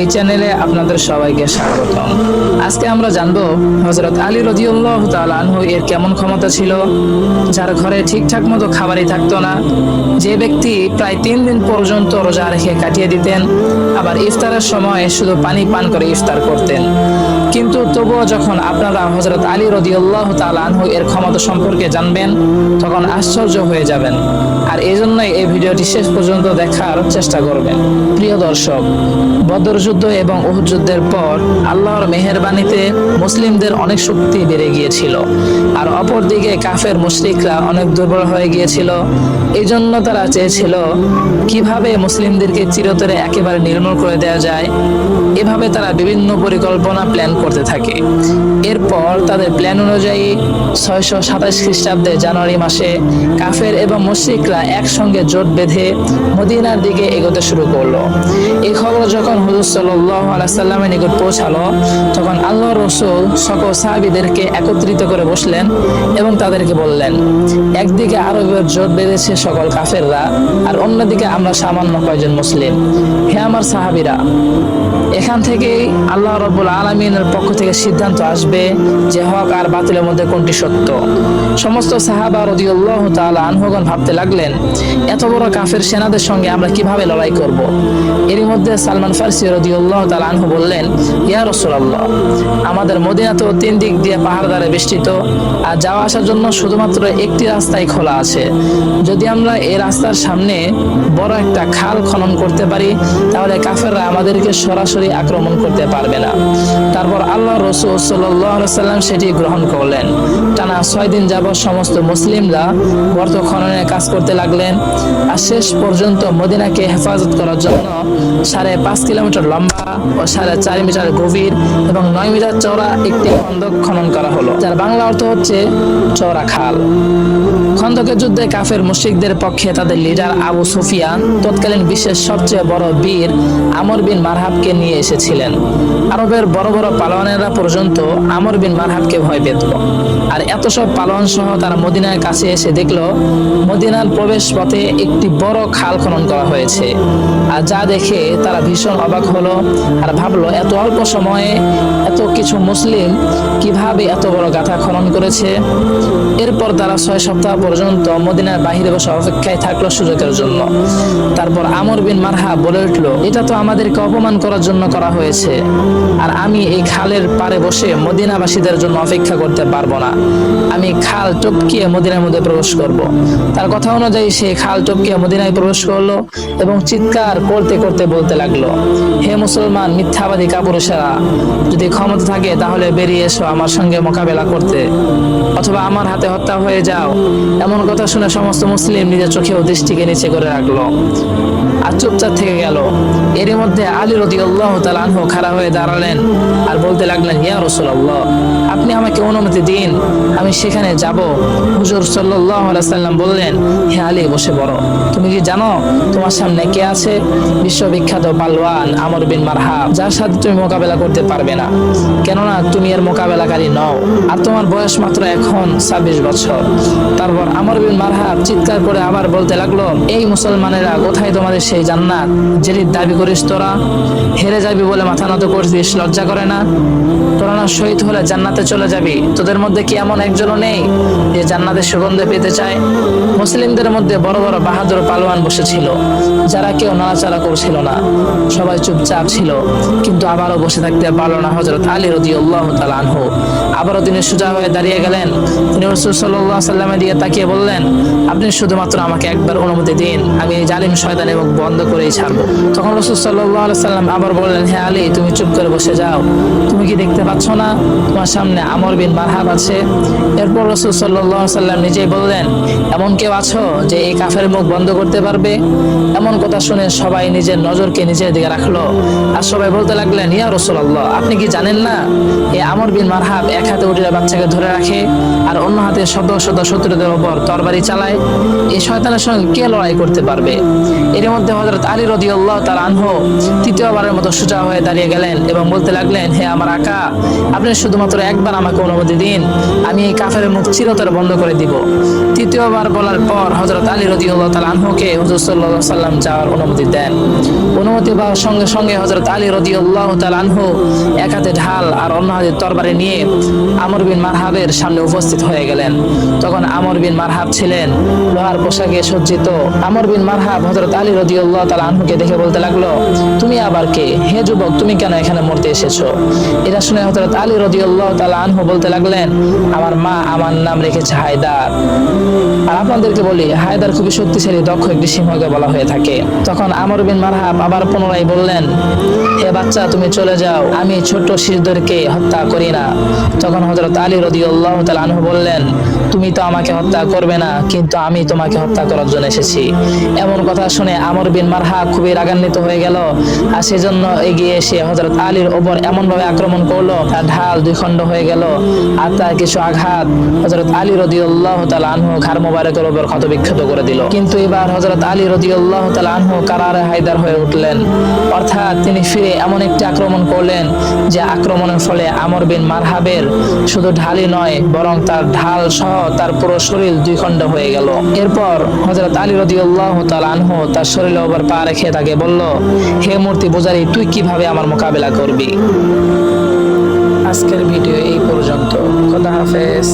এই চ্যানেলে আপনাদের সবাইকে স্বাগতম। আজকে আমরা জানবো হযরত আলী রাদিয়াল্লাহু তাআলা আনহু এর কেমন ক্ষমতা ছিল, যার ঘরে ঠিকঠাক মতো খাবারই থাকতো না, যে ব্যক্তি প্রায় 3 দিন পর্যন্ত রোজা রেখে কাটিয়ে দিতেন, আবার ইফতারের সময় শুধু পানি পান করে ইফতার করতেন। কিন্তু তবুও যখন আপনারা হযরত আলী রাদিয়াল্লাহু তাআলা আনহু এর ক্ষমতা সম্পর্কে জানবেন, তখন আশ্চর্য হয়ে যাবেন। আর এই জন্যই এই ভিডিওটি শেষ পর্যন্ত দেখার চেষ্টা করবেন। প্রিয় দর্শক, বদর যুদ্ধ এবং উহুদ যুদ্ধের পর আল্লাহর মেহেরবানিতে মুসলিমদের অনেক শক্তি বেড়ে গিয়েছিল, আর অপরদিকে কাফের মুশরিকরা অনেক দুর্বল হয়ে গিয়েছিল। এই জন্য তারা চেয়েছিল কিভাবে মুসলিমদেরকে চিরতরে একেবারে নির্মূল করে দেওয়া যায়। এভাবে তারা বিভিন্ন পরিকল্পনা প্ল্যান করতে থাকে। এরপর তাদের প্ল্যান অনুযায়ী 627 খ্রিস্টাব্দে জানুয়ারি মাসে কাফের এবং মুশরিকরা একসঙ্গে জোট বেঁধে মদিনার দিকে এগোতে শুরু করলো। এই খবর যখন হুজুর সাল্লাল্লাহু আলাইহি সাল্লামের নিকট পৌঁছালো, তখন আল্লাহর রাসূল সকল সাহাবীদেরকে একত্রিত করে বসলেন এবং তাদেরকে বললেন, একদিকে আরবের জোট বেঁধেছে সকল কাফেররা, আর অন্যদিকে আমরা সামান্য কয়েকজন মুসলিম। হে আমার সাহাবীরা, এখান থেকেই আল্লাহ রাব্বুল আলামিনের পক্ষ থেকে সিদ্ধান্ত আসবে যে হক আর বাতিলের মধ্যে কোনটি সত্য। সমস্ত সাহাবা রাদিয়াল্লাহু তাআলা আনহুগণ ভাবতে লাগলেন, এত বড় কাফের সেনাদের সঙ্গে আমরা কিভাবে লড়াই করব। এরই মধ্যে সালমান ফারসি রাদিয়াল্লাহু তাআলা আনহু বললেন, ইয়া রাসূলুল্লাহ, আমাদের মদিনা তো 3 দিক দিয়ে পাহাড় দ্বারা বেষ্টিত, আর যাওয়া আসার জন্য শুধুমাত্র একটি রাস্তাই খোলা আছে। যদি আমরা এই রাস্তার সামনে বড় একটা খাল খনন করতে পারি, তাহলে কাফেররা আমাদেরকে সরাসরি আক্রমণ করতে পারবে না। তারপর আল্লাহ রাসূল সাল্লাল্লাহু আলাইহি সাল্লাম সেটি গ্রহণ করলেন। টানা 6 দিন যাবত সমস্ত মুসলিমরা গর্ত খননের কাজ করতে লাগলেন, আর শেষ পর্যন্ত মদিনাকে হেফাজত করার জন্য 5.5 কিলোমিটার লম্বা ও 4.5 মিটার গভীর এবং 9 মিটার চওড়া একটি খন্দক খনন করা হলো, যার বাংলা অর্থ হচ্ছে চওড়া খাল। খন্দকের যুদ্ধে কাফের মুশরিকদের পক্ষে তাদের লিডার আবু সুফিয়ান তৎকালীন বিশ্বের সবচেয়ে বড় বীর আমর বিন মারহাবকে নিয়ে এসেছিলেন। আরবের বড় বড় পালোয়ানেরা পর্যন্ত আমর বিন মারহাবকে ভয় পেত। আর এত সব পালোয়ান সহ তারা মদিনার কাছে এসে দেখলো মদিনার প্রবেশ পথে একটি বড় খাল খনন করা হয়েছে। আর যা দেখে তারা ভীষণ অবাক হলো, আর ভাবলো এত অল্প সময়ে এত কিছু মুসলিম কিভাবে এত বড় গাথা খনন করেছে। এরপর তারা 6 সপ্তাহ পর্যন্ত মদিনার বাহিরে বসে অপেক্ষায় থাকলো সুযোগের জন্য। তারপর আমর বিন মারহাব বলে উঠলো, এটা তো আমাদেরকে অপমান করার জন্য করা হয়েছে, আর আমি এই খালের পারে বসে মদিনাবাসীদের জন্য অপেক্ষা করতে পারবো না। আমি খাল টপকিয়ে মদিনার মধ্যে প্রবেশ করব। তার কথা অনুযায়ী সে খাল টপকিয়ে মদিনায় প্রবেশ করলো এবং চিৎকার করতে করতে বলতে লাগলো, হে মুসলমান মিথ্যাবাদী কাপুরুষেরা, যদি ক্ষমতা থাকে তাহলে বেরিয়ে এসো আমার সঙ্গে মোকাবেলা করতে, অথবা আমার হাতে হত্যা হয়ে যাও। এমন কথা শুনে সমস্ত মুসলিম নিজের চোখে ও দৃষ্টিকে নিচে করে রাখলো আর চুপচাপ থেকে গেল। এরই মধ্যে আলী রাদিয়াল্লাহু তাআলা আনহু খাড়া হয়ে দাঁড়ালেন আর বলতে লাগলেন, ইয়া রাসূলুল্লাহ, আপনি আমাকে অনুমতি দিন, আমি সেখানে যাব। হুজুর সাল্লাল্লাহু আলাইহি সাল্লাম বললেন, হে আলী, বসে পড়ো। তুমি কি জানো তোমার সামনে কে আছে? বিশ্ববিখ্যাত পালোয়ান আমর বিন মারহাব, যার সাথে তুমি মোকাবেলা করতে পারবে না, কেননা তুমি এর মোকাবেলাকারী নও, আর তোমার বয়স মাত্র এখন 26 বছর। তারপর আমর বিন মারহাব চিৎকার করে আবার বলতে লাগলো, এই মুসলমানেরা, কোথায় তোমাদের সেই জান্নাত যেটির দাবি করিস তোরা? হেরে যাবি বলে মাথা নত করছিস, লজ্জা করে না? তোরা না শহীদ হলে জান্নাতে চলে যাবি, তোদের মধ্যে কি এমন একজনও নেই যে জান্নাতের সুগন্ধ পেতে চায়? মুসলিমদের মধ্যে বড় বড় বাহাদুর পালোয়ান বসেছিল, যারা কেউ নাড়াচাড়া করছিল না, সবাই চুপচাপ ছিল। কিন্তু আবারও বসে থাকতে পারল না হযরত আলী রাদিয়াল্লাহু তাআলা আনহু। আবারও তিনি সোজা হয়ে দাঁড়িয়ে গেলেন। তিনি রাসূল সাল্লাল্লাহু আলাইহি সাল্লামের দিকে তাকিয়ে বললেন, আপনি শুধুমাত্র আমাকে একবার অনুমতি দিন, আমি এই জালিম শয়তানের মুখ বন্ধ করেই ছাড়বো। তখন রাসূল সাল্লাল্লাহু আলাইহি সাল্লাম আবার বললেন, হে আলী, তুমি চুপ করে বসে যাও, তুমি কি দেখতে পাচ্ছ না তোমার সামনে আমর বিন মারহাব আছে? এরপর রাসূল সাল্লাল্লাহু আলাইহি সাল্লাম নিজেই বললেন, এমন কেউ আছো যে এই কাফের মুখ বন্ধ করতে পারবে? এমন কথা শুনে সবাই নিজের নজরকে নিজের দিকে রাখলো, আর সবাই বলতে লাগলেন, ইয়া রাসূলুল্লাহ, আপনি কি জানেন না এই আমর বিন মারহাব এক হাতে উটের বাচ্চাকে ধরে রাখে আর অন্য হাতে শত শত শত্রুদের উপর তরবারি চালায়? এই শয়তানের সঙ্গে কে লড়াই করতে পারবে? এর মধ্যে হযরত আলী রাদিয়াল্লাহু তাআলা আনহু তৃতীয়বারের মতো সোজা হয়ে দাঁড়িয়ে গেলেন এবং বলতে লাগলেন, হে আমার আকা, আপনি শুধুমাত্র একবার আমাকে অনুমতি দিন, আমি এই কাফের মুখ চিরতরে বন্ধ করে দিব। তৃতীয়বার বলার পর হযরত আলী রাদিয়াল্লাহু তাআলা আনহুকে হুজুর সাল্লাল্লাহু আলাইহি সাল্লাম যাওয়ার অনুমতি দেন। অনুমতি পাওয়ার সঙ্গে সঙ্গে সঙ্গে হযরত আলী রাদিয়াল্লাহু তাআলা আনহু এক হাতে ঢাল আর অন্য হাতে তরবারি নিয়ে আমর বিন মারহাবের সামনে উপস্থিত হয়ে গেলেন। তখন আমর বিন মারহাব ছিলেন লোহার পোশাকে সজ্জিত। আমর বিন মারহাব হযরত আলী রাদিয়াল্লাহু তাআলা আনহুকে দেখে বলতে লাগলো, তুমি আবার কে? হে যুবক, তুমি কেন এখানে মরতে এসেছো? এটা শুনে হযরত আলী রাদিয়াল্লাহু তাআলা আনহু বলতে লাগলেন, আমার মা আমার নাম রেখেছে হায়দার। আর আপনাদেরকে বলি, হায়দার খুবই শক্তিশালী দক্ষ একটি সিংহকে বলা হয়ে থাকে। তখন আমর বিন মারহাব আবার পুনরায় বললেন, হে বাচ্চা, তুমি চলে যাও, আমি ছোট শিশুদেরকে হত্যা করি না। তখন হযরত আলী রাদিয়াল্লাহু তাআলা আনহু বললেন, তুমি তো আমাকে হত্যা করবে না, কিন্তু আমি তোমাকে হত্যা করার জন্য এসেছি। এমন কথা শুনে আমর বিন মারহাব খুবই রাগান্বিত হয়ে গেল, আর সেজন্য এগিয়ে এসে হযরত আলীর ওপর এমন ভাবে আক্রমণ করলো, তার ঢাল দুই খণ্ড হয়ে গেল, আর তার কিছু আঘাত হযরত আলী রাদিয়াল্লাহু তাআলা আনহু ঘাড় মোবারকের উপর ক্ষতবিক্ষত করে দিল। কিন্তু এবার হযরত আলী রাদিয়াল্লাহু তাআলা আনহু কারারে হায়দার হয়ে উঠলেন, অর্থাৎ তিনি ফিরে এমন একটি আক্রমণ করলেন যে আক্রমণের ফলে আমর বিন মারহাবের শুধু ঢালই নয়, বরং তার ঢাল সহ তার পুরো শরীর দুই খণ্ড হয়ে গেল। এরপর হযরত আলী রাদিয়াল্লাহু তাআলা আনহু তার শরীরের উপর পা রেখে তাকে বলল, হে মূর্তি পূজারী, তুই কিভাবে আমার মোকাবেলা করবি? আজকের ভিডিও এই পর্যন্ত। খোদা হাফেজ।